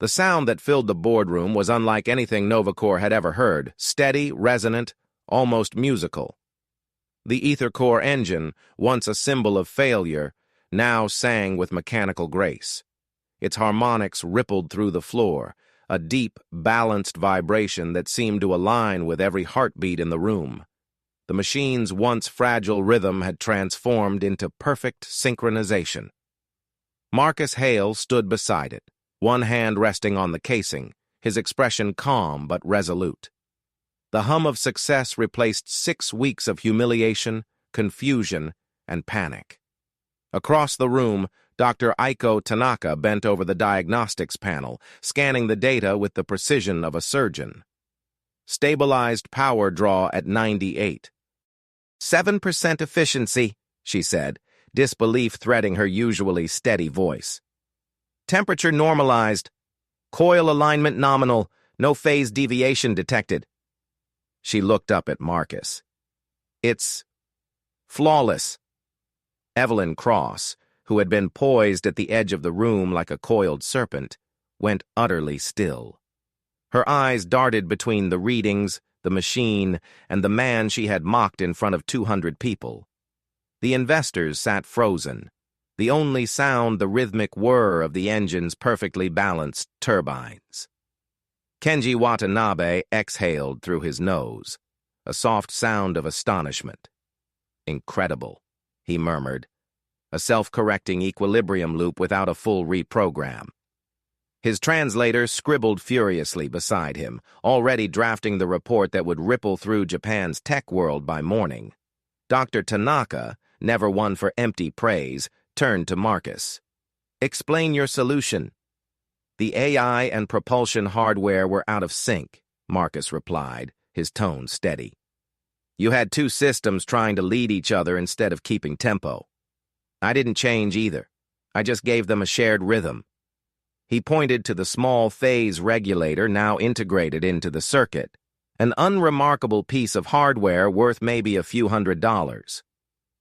The sound that filled the boardroom was unlike anything Novacore had ever heard, steady, resonant, almost musical. The ether core engine, once a symbol of failure, now sang with mechanical grace. Its harmonics rippled through the floor, a deep, balanced vibration that seemed to align with every heartbeat in the room. The machine's once fragile rhythm had transformed into perfect synchronization. Marcus Hale stood beside it, one hand resting on the casing, his expression calm but resolute. The hum of success replaced 6 weeks of humiliation, confusion, and panic. Across the room, Dr. Aiko Tanaka bent over the diagnostics panel, scanning the data with the precision of a surgeon. Stabilized power draw at 98. 7% efficiency, she said, disbelief threading her usually steady voice. Temperature normalized. Coil alignment nominal. No phase deviation detected. She looked up at Marcus. "It's flawless." Evelyn Cross, who had been poised at the edge of the room like a coiled serpent, went utterly still. Her eyes darted between the readings, the machine, and the man she had mocked in front of 200 people. The investors sat frozen, the only sound the rhythmic whir of the engine's perfectly balanced turbines. Kenji Watanabe exhaled through his nose, a soft sound of astonishment. "Incredible," he murmured. A self-correcting equilibrium loop without a full reprogram. His translator scribbled furiously beside him, already drafting the report that would ripple through Japan's tech world by morning. Dr. Tanaka, never one for empty praise, turned to Marcus. "Explain your solution." "The AI and propulsion hardware were out of sync," Marcus replied, his tone steady. "You had 2 systems trying to lead each other instead of keeping tempo. I didn't change either. I just gave them a shared rhythm." He pointed to the small phase regulator now integrated into the circuit, an unremarkable piece of hardware worth maybe a few $100s.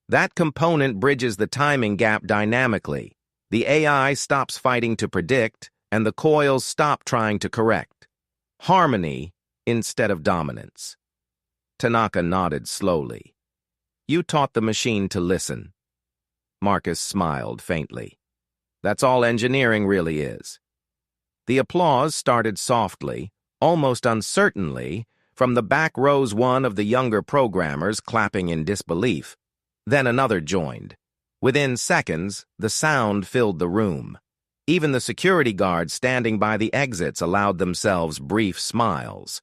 That component bridges the timing gap dynamically. The AI stops fighting to predict, and the coils stop trying to correct. Harmony instead of dominance. Tanaka nodded slowly. "You taught the machine to listen." Marcus smiled faintly. "That's all engineering really is." The applause started softly, almost uncertainly, from the back rows one of the younger programmers clapping in disbelief. Then another joined. Within seconds, the sound filled the room. Even the security guards standing by the exits allowed themselves brief smiles.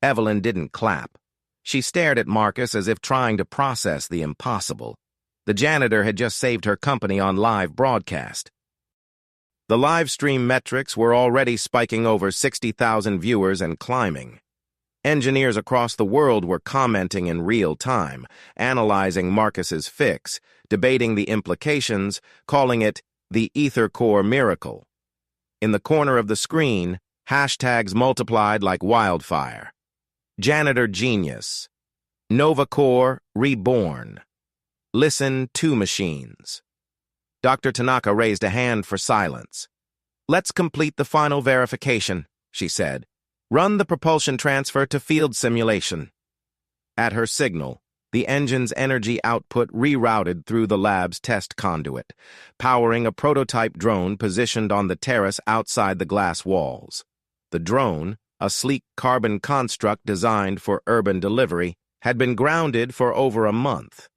Evelyn didn't clap. She stared at Marcus as if trying to process the impossible. The janitor had just saved her company on live broadcast. The live stream metrics were already spiking over 60,000 viewers and climbing. Engineers across the world were commenting in real time, analyzing Marcus's fix, debating the implications, calling it the Ether Core miracle. In the corner of the screen, hashtags multiplied like wildfire. Janitor Genius. Nova Core Reborn. Listen to machines. Dr. Tanaka raised a hand for silence. "Let's complete the final verification," she said. "Run the propulsion transfer to field simulation." At her signal, the engine's energy output rerouted through the lab's test conduit, powering a prototype drone positioned on the terrace outside the glass walls. The drone, a sleek carbon construct designed for urban delivery, had been grounded for over a month.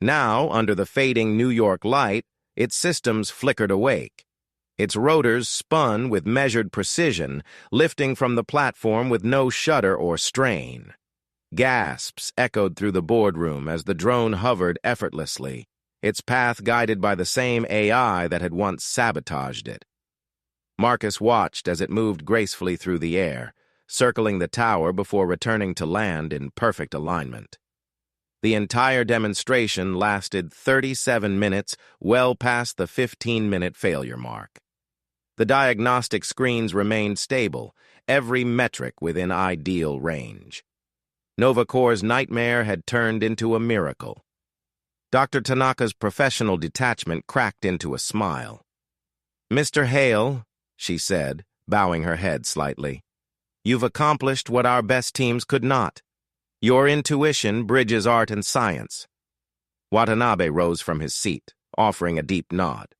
Now, under the fading New York light, its systems flickered awake. Its rotors spun with measured precision, lifting from the platform with no shudder or strain. Gasps echoed through the boardroom as the drone hovered effortlessly, its path guided by the same AI that had once sabotaged it. Marcus watched as it moved gracefully through the air, circling the tower before returning to land in perfect alignment. The entire demonstration lasted 37 minutes, well past the 15-minute failure mark. The diagnostic screens remained stable, every metric within ideal range. Nova Core's nightmare had turned into a miracle. Dr. Tanaka's professional detachment cracked into a smile. "Mr. Hale," she said, bowing her head slightly, "you've accomplished what our best teams could not. Your intuition bridges art and science." Watanabe rose from his seat, offering a deep nod.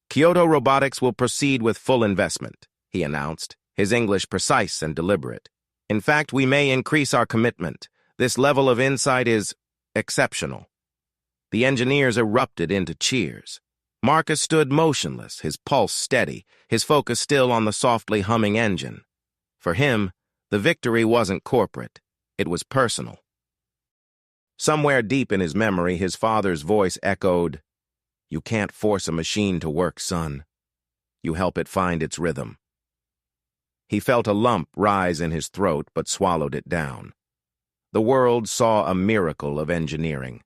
"Kyoto Robotics will proceed with full investment," he announced, his English precise and deliberate. "In fact, we may increase our commitment. This level of insight is exceptional." The engineers erupted into cheers. Marcus stood motionless, his pulse steady, his focus still on the softly humming engine. For him, the victory wasn't corporate. It was personal. Somewhere deep in his memory, his father's voice echoed, "You can't force a machine to work, son. You help it find its rhythm." He felt a lump rise in his throat, but swallowed it down. The world saw a miracle of engineering.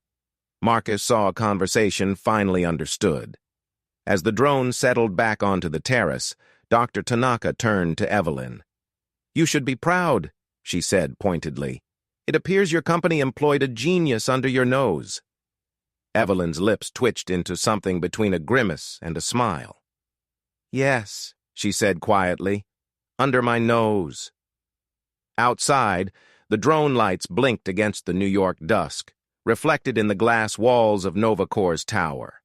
Marcus saw a conversation finally understood. As the drone settled back onto the terrace, Dr. Tanaka turned to Evelyn. "You should be proud," she said pointedly. "It appears your company employed a genius under your nose." Evelyn's lips twitched into something between a grimace and a smile. "Yes," she said quietly, "under my nose." Outside, the drone lights blinked against the New York dusk, reflected in the glass walls of Nova Core's tower.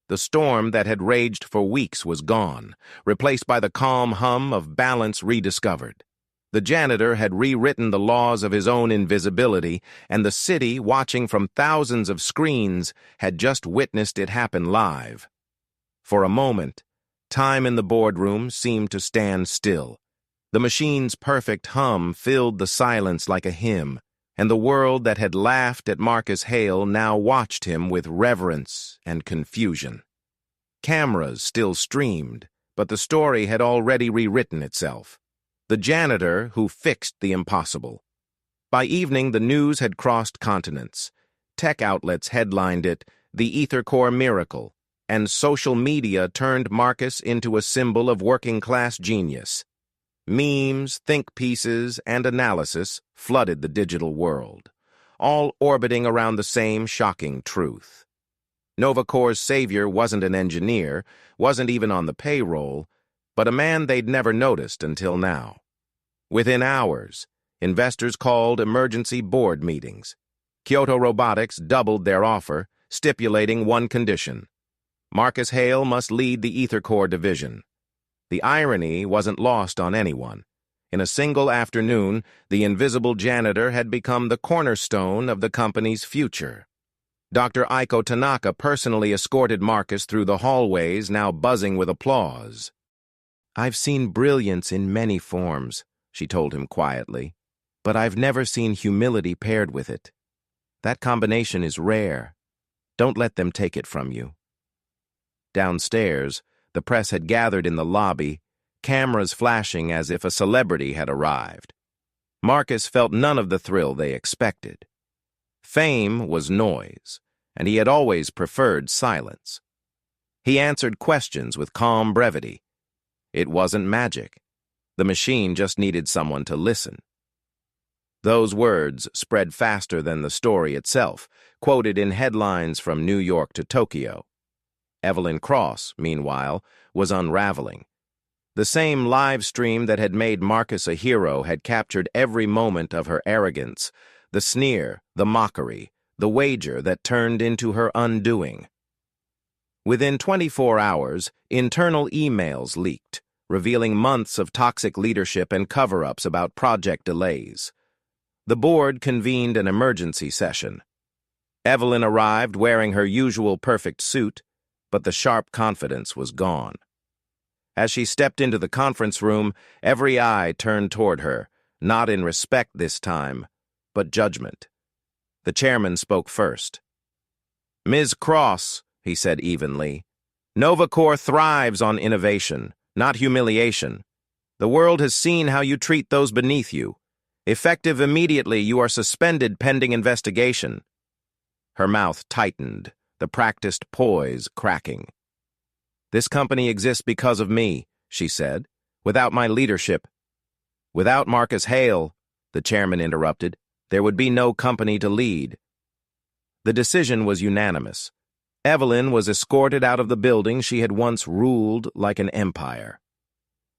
The storm that had raged for weeks was gone, replaced by the calm hum of balance rediscovered. The janitor had rewritten the laws of his own invisibility, and the city, watching from thousands of screens, had just witnessed it happen live. For a moment, time in the boardroom seemed to stand still. The machine's perfect hum filled the silence like a hymn, and the world that had laughed at Marcus Hale now watched him with reverence and confusion. Cameras still streamed, but the story had already rewritten itself. The janitor who fixed the impossible. By evening, the news had crossed continents. Tech outlets headlined it, "The Ether Core Miracle," and social media turned Marcus into a symbol of working-class genius. Memes, think pieces, and analysis flooded the digital world, all orbiting around the same shocking truth. Nova Core's savior wasn't an engineer, wasn't even on the payroll, but a man they'd never noticed until now. Within hours, investors called emergency board meetings. Kyoto Robotics doubled their offer, stipulating one condition: Marcus Hale must lead the Ether Core division. The irony wasn't lost on anyone. In a single afternoon, the invisible janitor had become the cornerstone of the company's future. Dr. Aiko Tanaka personally escorted Marcus through the hallways, now buzzing with applause. "I've seen brilliance in many forms," she told him quietly, "but I've never seen humility paired with it. That combination is rare." Don't let them take it from you. Downstairs, the press had gathered in the lobby, cameras flashing as if a celebrity had arrived. Marcus felt none of the thrill they expected. Fame was noise, and he had always preferred silence. He answered questions with calm brevity. It wasn't magic. The machine just needed someone to listen. Those words spread faster than the story itself, quoted in headlines from New York to Tokyo. Evelyn Cross, meanwhile, was unraveling. The same live stream that had made Marcus a hero had captured every moment of her arrogance, the sneer, the mockery, the wager that turned into her undoing. Within 24 hours, internal emails leaked, revealing months of toxic leadership and cover-ups about project delays. The board convened an emergency session. Evelyn arrived wearing her usual perfect suit, but the sharp confidence was gone. As she stepped into the conference room, every eye turned toward her, not in respect this time, but judgment. The chairman spoke first. "Ms. Cross," he said evenly, "NovaCore thrives on innovation, not humiliation. The world has seen how you treat those beneath you. Effective immediately, you are suspended pending investigation." Her mouth tightened, the practiced poise cracking. "This company exists because of me," she said. "Without my leadership." "Without Marcus Hale," the chairman interrupted, "there would be no company to lead." The decision was unanimous. Evelyn was escorted out of the building she had once ruled like an empire.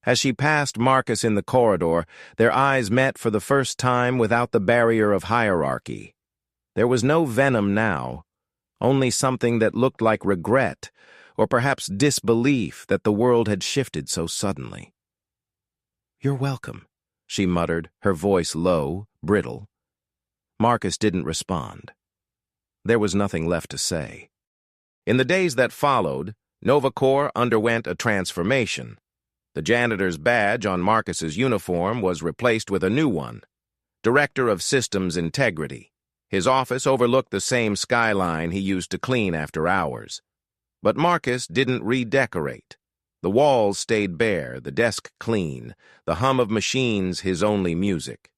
As she passed Marcus in the corridor, their eyes met for the first time without the barrier of hierarchy. There was no venom now, only something that looked like regret, or perhaps disbelief that the world had shifted so suddenly. "You're welcome," she muttered, her voice low, brittle. Marcus didn't respond. There was nothing left to say. In the days that followed, NovaCore underwent a transformation. The janitor's badge on Marcus's uniform was replaced with a new one, Director of Systems Integrity. His office overlooked the same skyline he used to clean after hours. But Marcus didn't redecorate. The walls stayed bare, the desk clean, the hum of machines his only music.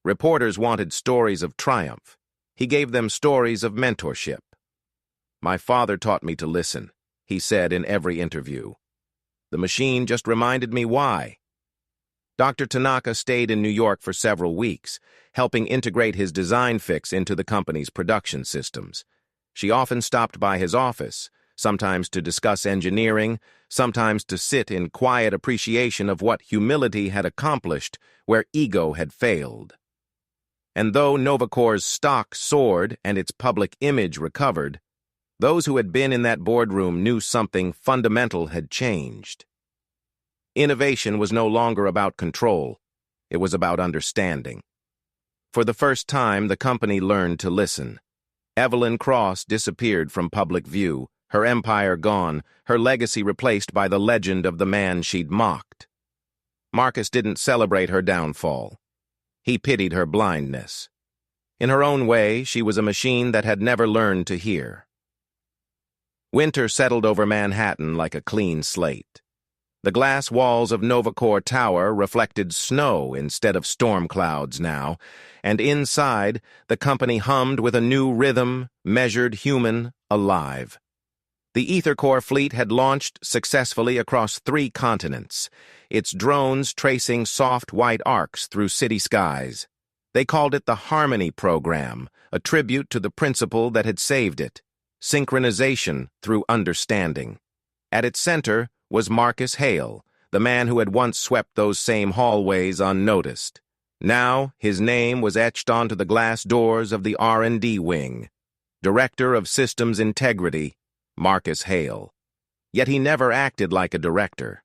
Reporters wanted stories of triumph. He gave them stories of mentorship. "My father taught me to listen," he said in every interview. "The machine just reminded me why." Dr. Tanaka stayed in New York for several weeks, helping integrate his design fix into the company's production systems. She often stopped by his office, sometimes to discuss engineering, sometimes to sit in quiet appreciation of what humility had accomplished where ego had failed. And though NovaCore's stock soared and its public image recovered, those who had been in that boardroom knew something fundamental had changed. Innovation was no longer about control. It was about understanding. For the first time, the company learned to listen. Evelyn Cross disappeared from public view, her empire gone, her legacy replaced by the legend of the man she'd mocked. Marcus didn't celebrate her downfall. He pitied her blindness. In her own way, she was a machine that had never learned to hear. Winter settled over Manhattan like a clean slate. The glass walls of NovaCore Tower reflected snow instead of storm clouds now, and inside, the company hummed with a new rhythm, measured, human, alive. The EtherCore fleet had launched successfully across 3 continents, its drones tracing soft white arcs through city skies. They called it the Harmony Program, a tribute to the principle that had saved it, synchronization through understanding. At its center was Marcus Hale, the man who had once swept those same hallways unnoticed. Now his name was etched onto the glass doors of the R&D wing. Director of Systems Integrity, Marcus Hale. Yet he never acted like a director.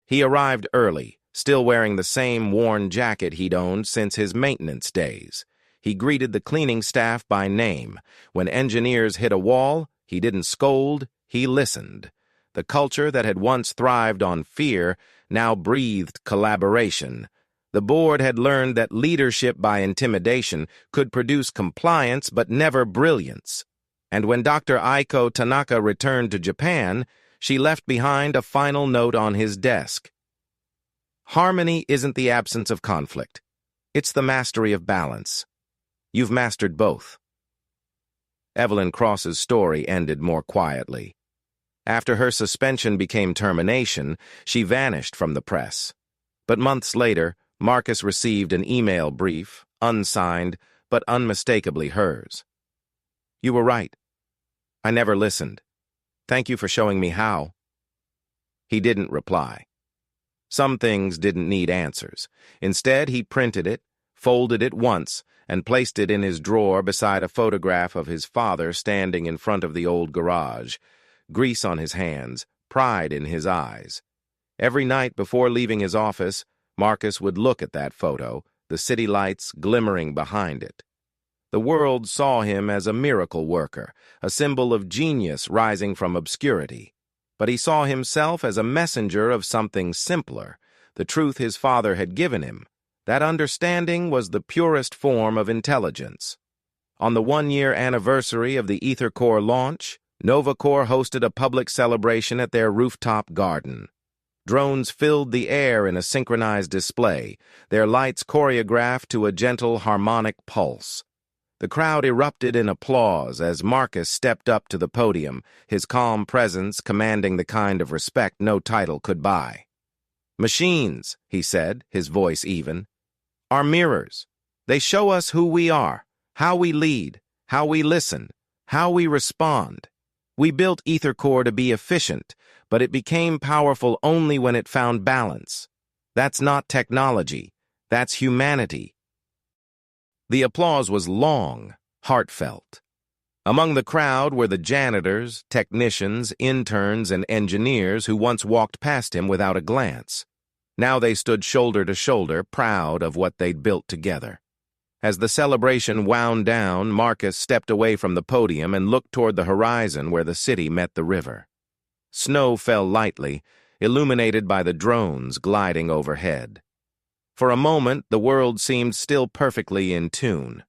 He arrived early, still wearing the same worn jacket he'd owned since his maintenance days. He greeted the cleaning staff by name. When engineers hit a wall, he didn't scold, he listened. The culture that had once thrived on fear now breathed collaboration. The board had learned that leadership by intimidation could produce compliance but never brilliance. And when Dr. Aiko Tanaka returned to Japan, she left behind a final note on his desk. Harmony isn't the absence of conflict. It's the mastery of balance. You've mastered both. Evelyn Cross's story ended more quietly. After her suspension became termination, she vanished from the press. But months later, Marcus received an email brief, unsigned, but unmistakably hers. You were right. I never listened. Thank you for showing me how. He didn't reply. Some things didn't need answers. Instead, he printed it, folded it once, and placed it in his drawer beside a photograph of his father standing in front of the old garage, grease on his hands, pride in his eyes. Every night before leaving his office, Marcus would look at that photo, the city lights glimmering behind it. The world saw him as a miracle worker, a symbol of genius rising from obscurity. But he saw himself as a messenger of something simpler, the truth his father had given him. That understanding was the purest form of intelligence. On the one-year anniversary of the EtherCore launch, NovaCore hosted a public celebration at their rooftop garden. Drones filled the air in a synchronized display, their lights choreographed to a gentle harmonic pulse. The crowd erupted in applause as Marcus stepped up to the podium, his calm presence commanding the kind of respect no title could buy. Machines, he said, his voice even, are mirrors. They show us who we are, how we lead, how we listen, how we respond. We built EtherCore to be efficient, but it became powerful only when it found balance. That's not technology. That's humanity. The applause was long, heartfelt. Among the crowd were the janitors, technicians, interns, and engineers who once walked past him without a glance. Now they stood shoulder to shoulder, proud of what they'd built together. As the celebration wound down, Marcus stepped away from the podium and looked toward the horizon where the city met the river. Snow fell lightly, illuminated by the drones gliding overhead. For a moment, the world seemed still perfectly in tune.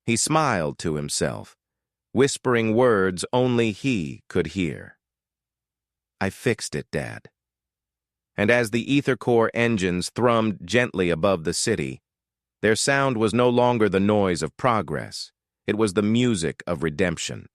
He smiled to himself, whispering words only he could hear. I fixed it, Dad. And as the EtherCore engines thrummed gently above the city, their sound was no longer the noise of progress. It was the music of redemption.